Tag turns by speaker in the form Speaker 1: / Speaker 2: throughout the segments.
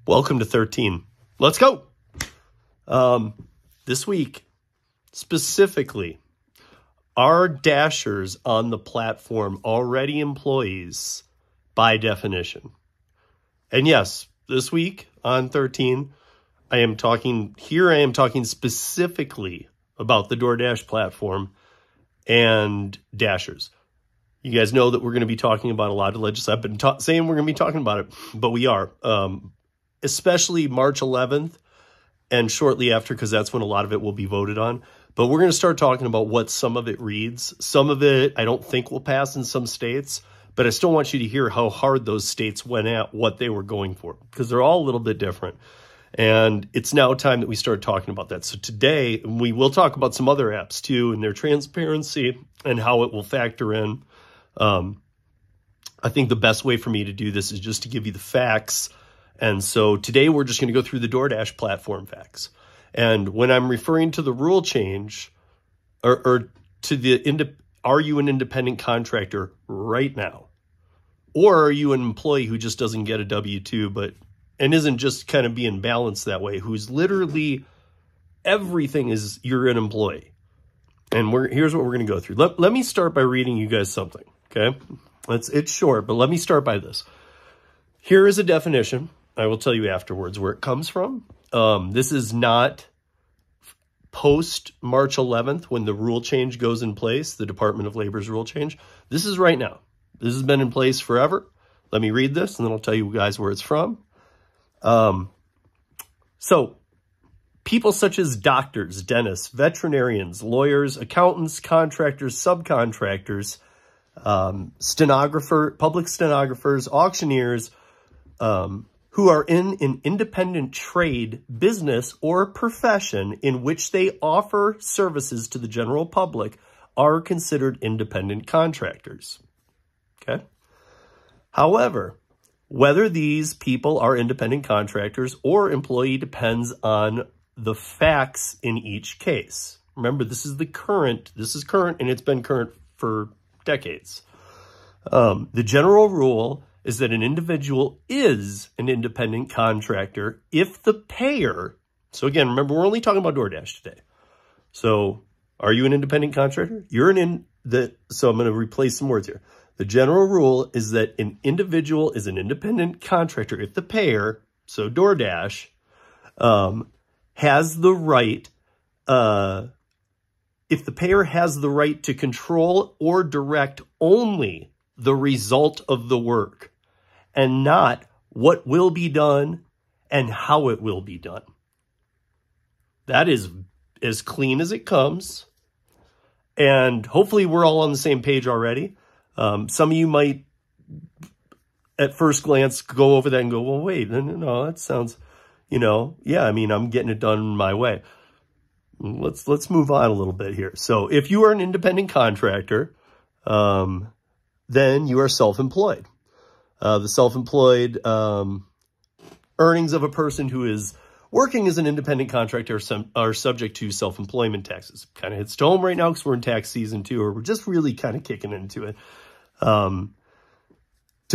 Speaker 1: Welcome to 13. Let's go. This week, specifically, are Dashers on the platform already employees by definition? And yes, this week on 13, I am talking specifically about the Doordash platform and Dashers. You guys know that we're going to be talking about a lot of legislation. I've been saying we're going to be talking about it, but we are. Especially March 11th and shortly after, because that's when a lot of it will be voted on. But we're going to start talking about what some of it reads. Some of it I don't think will pass in some states, but I still want you to hear how hard those states went at what they were going for, because they're all a little bit different. And it's now time that we start talking about that. So today, we will talk about some other apps too and their transparency and how it will factor in. I think the best way for me to do this is just to give you the facts. And so today we're just going to go through the Doordash platform facts. And when I'm referring to the rule change or to the, are you an independent contractor right now? Or are you an employee who just doesn't get a W-2 and isn't just kind of being balanced that way, who's literally everything is you're an employee? And here's what we're going to go through. Let me start by reading you guys something, okay? It's short, but let me start by this. Here is a definition. I will tell you afterwards where it comes from. This is not post March 11th when the rule change goes in place, the Department of Labor's rule change. This is right now. This has been in place forever. Let me read this and then I'll tell you guys where it's from. So people such as doctors, dentists, veterinarians, lawyers, accountants, contractors, subcontractors, public stenographers, auctioneers, who are in an independent trade, business, or profession in which they offer services to the general public are considered independent contractors. Okay? However, whether these people are independent contractors or employee depends on the facts in each case. Remember, this is current, and it's been current for decades. The general rule is that an individual is an independent contractor if the payer, so again, remember, we're only talking about Doordash today. So are you an independent contractor? So I'm going to replace some words here. The general rule is that an individual is an independent contractor if the payer, so Doordash, has the right, if the payer has the right to control or direct only the result of the work and not what will be done and how it will be done. That is as clean as it comes. And hopefully we're all on the same page already. Some of you might, at first glance, go over that and go, well, wait, no, that sounds, yeah, I mean, I'm getting it done my way. Let's move on a little bit here. So if you are an independent contractor, then you are self-employed. The self-employed earnings of a person who is working as an independent contractor are subject to self-employment taxes. Kind of hits to home right now because we're in tax season too, or we're just really kind of kicking into it. To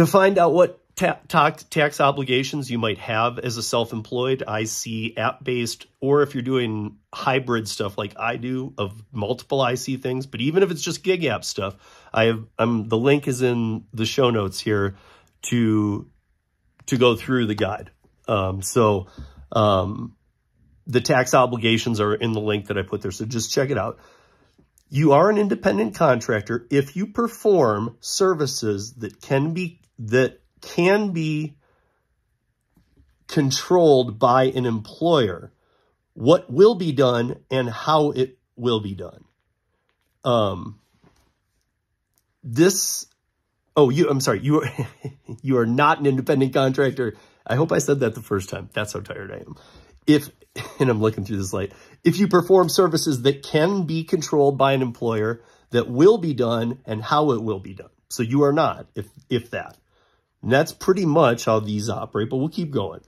Speaker 1: find out what tax obligations you might have as a self-employed, IC app-based, or if you're doing hybrid stuff like I do of multiple IC things, but even if it's just gig app stuff, the link is in the show notes here to go through the guide. The tax obligations are in the link that I put there, so just check it out. You are an independent contractor if you perform services that can be controlled by an employer, what will be done and how it will be done. I'm sorry, you are not an independent contractor. I hope I said that the first time. That's how tired I am. And I'm looking through this light, if you perform services that can be controlled by an employer, that will be done and how it will be done. So you are not, if that. And that's pretty much how these operate, but we'll keep going.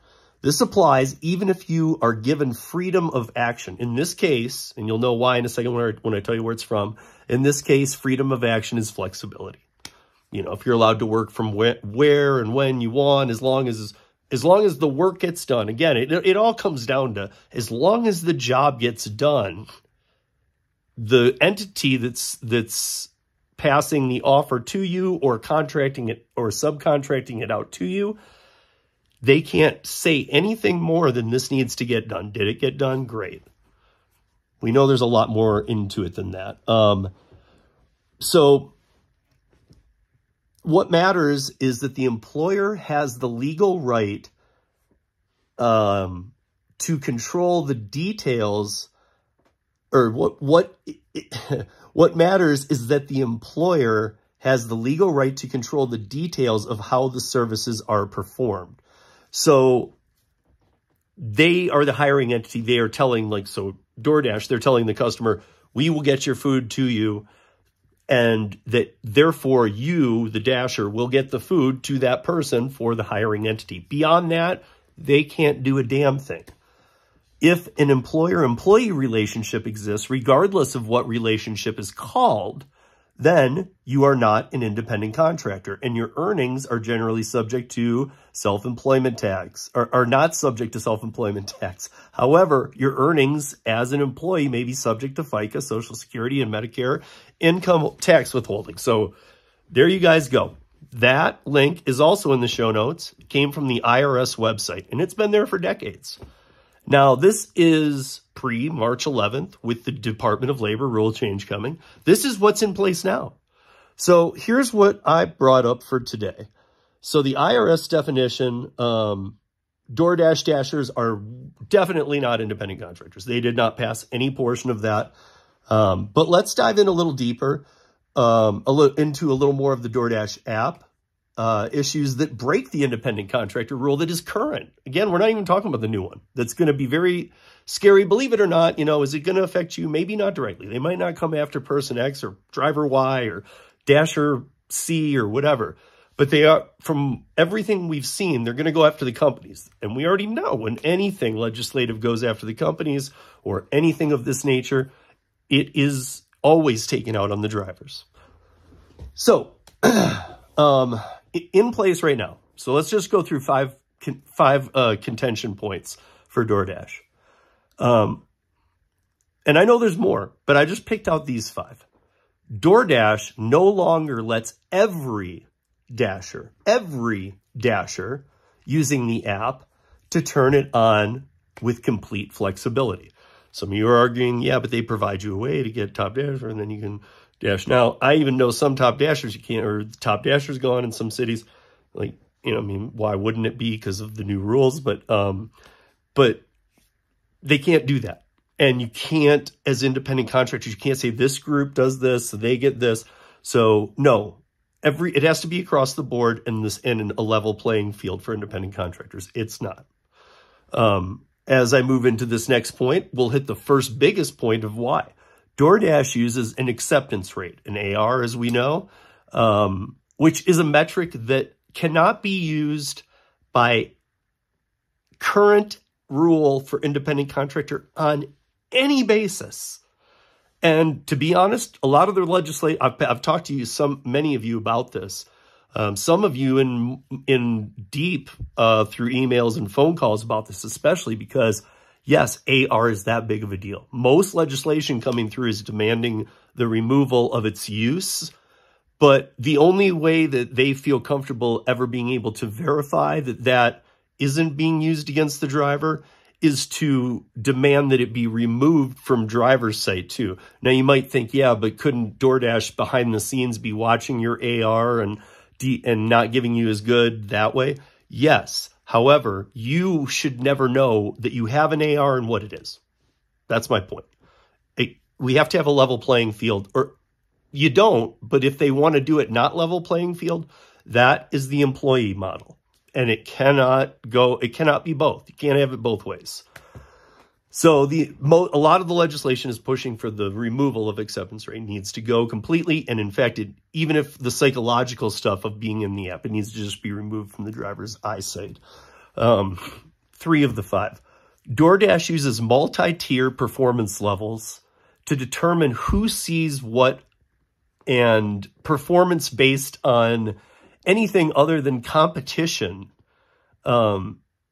Speaker 1: This applies even if you are given freedom of action. In this case, and you'll know why in a second when I tell you where it's from, in this case, freedom of action is flexibility. If you're allowed to work from where and when you want, as long as As long as the work gets done, again, it all comes down to, as long as the job gets done, the entity that's passing the offer to you or contracting it or subcontracting it out to you, they can't say anything more than this needs to get done. Did it get done? Great. We know there's a lot more into it than that. So what matters is that the employer has the legal right to control the details, or what matters is that the employer has the legal right to control the details of how the services are performed. So they are the hiring entity. They are telling, like, so DoorDash, they're telling the customer, we will get your food to you, and that therefore you, the dasher, will get the food to that person for the hiring entity. Beyond that, they can't do a damn thing. If an employer-employee relationship exists, regardless of what relationship is called, then you are not an independent contractor, and your earnings are generally subject to self-employment tax, or are not subject to self-employment tax. However, your earnings as an employee may be subject to FICA, Social Security, and Medicare income tax withholding. So there you guys go. That link is also in the show notes. It came from the IRS website, and it's been there for decades. Now, this is pre-March 11th with the Department of Labor rule change coming. This is what's in place now. So here's what I brought up for today. So the IRS definition, Doordash Dashers are definitely not independent contractors. They did not pass any portion of that. But let's dive in a little deeper, into a little more of the Doordash app. Issues that break the independent contractor rule that is current. Again, we're not even talking about the new one. That's going to be very scary. Believe it or not, is it going to affect you? Maybe not directly. They might not come after person X or driver Y or dasher C or whatever. But they are, from everything we've seen, they're going to go after the companies. And we already know when anything legislative goes after the companies or anything of this nature, it is always taken out on the drivers. So, in place right now. So let's just go through five contention points for DoorDash. And I know there's more, but I just picked out these 5. DoorDash no longer lets every dasher using the app to turn it on with complete flexibility. Some of you are arguing, yeah, but they provide you a way to get Top Dasher and then you can dash. Now, I even know some Top Dashers you can't, or Top Dashers gone in some cities. Like, why wouldn't it be? Because of the new rules, but they can't do that. And you can't, as independent contractors, you can't say this group does this, so they get this. So no, it has to be across the board and a level playing field for independent contractors. It's not. As I move into this next point, we'll hit the first biggest point of why. DoorDash uses an acceptance rate, an AR, as we know, which is a metric that cannot be used by current rule for independent contractor on any basis. And to be honest, a lot of the legislation, I've talked to many of you about this. Some of you in deep through emails and phone calls about this, especially because, yes, AR is that big of a deal. Most legislation coming through is demanding the removal of its use, but the only way that they feel comfortable ever being able to verify that isn't being used against the driver is to demand that it be removed from driver's site too. Now you might think, yeah, but couldn't DoorDash behind the scenes be watching your AR and not giving you as good that way? Yes. However, you should never know that you have an AR and what it is. That's my point. We have to have a level playing field, or you don't, but if they want to do it not level playing field, that is the employee model. And it cannot be both. You can't have it both ways. So a lot of the legislation is pushing for the removal of acceptance rate. It needs to go completely. And in fact, even if the psychological stuff of being in the app, it needs to just be removed from the driver's eyesight. 3 of the 5. DoorDash uses multi-tier performance levels to determine who sees what, and performance based on anything other than competition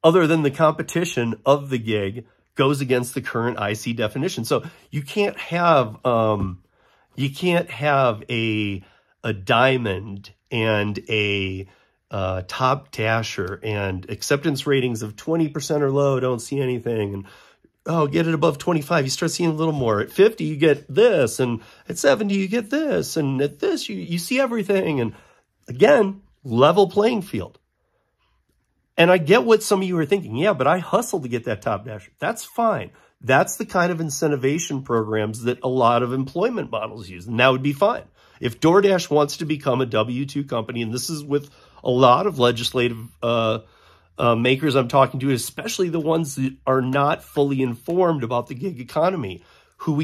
Speaker 1: other than the competition of the gig goes against the current IC definition. So you can't have a diamond and a top dasher and acceptance ratings of 20% or low, don't see anything. And oh, get it above 25, you start seeing a little more. At 50, you get this. And at 70, you get this. And at this, you see everything. And again, level playing field. And I get what some of you are thinking. Yeah, but I hustle to get that top dasher. That's fine. That's the kind of incentivization programs that a lot of employment models use. And that would be fine. If DoorDash wants to become a W-2 company, and this is with a lot of legislative makers I'm talking to, especially the ones that are not fully informed about the gig economy, who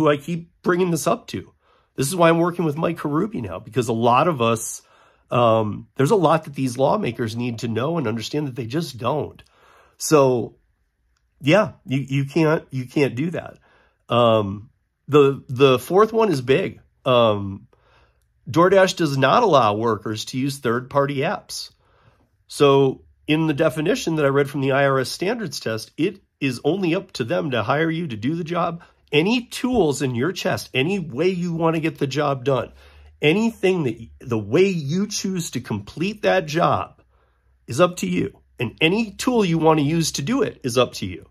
Speaker 1: I keep bringing this up to. This is why I'm working with Mike Karubi now, because a lot of us, there's a lot that these lawmakers need to know and understand that they just don't. So yeah, you can't do that. The fourth one is big. DoorDash does not allow workers to use third-party apps. So in the definition that I read from the IRS standards test, it is only up to them to hire you to do the job. Any tools in your chest, any way you want to get the job done, anything that the way you choose to complete that job is up to you. And any tool you want to use to do it is up to you.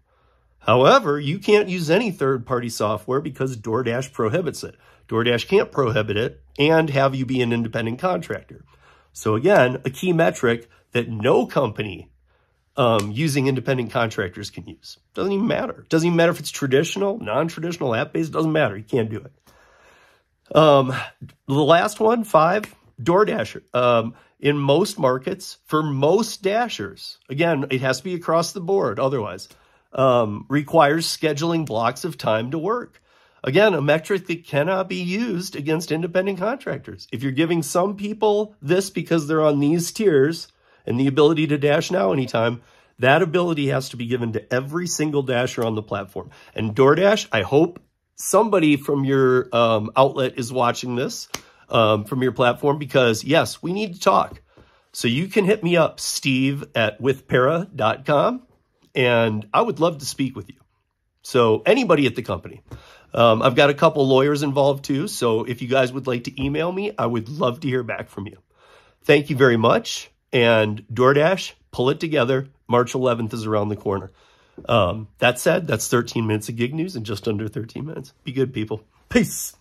Speaker 1: However, you can't use any third-party software because DoorDash prohibits it. DoorDash can't prohibit it and have you be an independent contractor. So again, a key metric that no company using independent contractors can use. Doesn't even matter. Doesn't even matter if it's traditional, non-traditional, app-based. Doesn't matter. You can't do it. The last one, 5, DoorDasher. In most markets, for most dashers, again, it has to be across the board. Otherwise, requires scheduling blocks of time to work. Again, a metric that cannot be used against independent contractors. If you're giving some people this because they're on these tiers and the ability to dash now anytime, that ability has to be given to every single dasher on the platform. And DoorDash, I hope somebody from your outlet is watching this from your platform, because yes, we need to talk. So you can hit me up, steve@withpara.com, and I would love to speak with you. So anybody at the company. I've got a couple lawyers involved too, so if you guys would like to email me, I would love to hear back from you. Thank you very much, and DoorDash, pull it together. March 11th is around the corner. That said, that's 13 minutes of gig news in just under 13 minutes. Be good, people. Peace.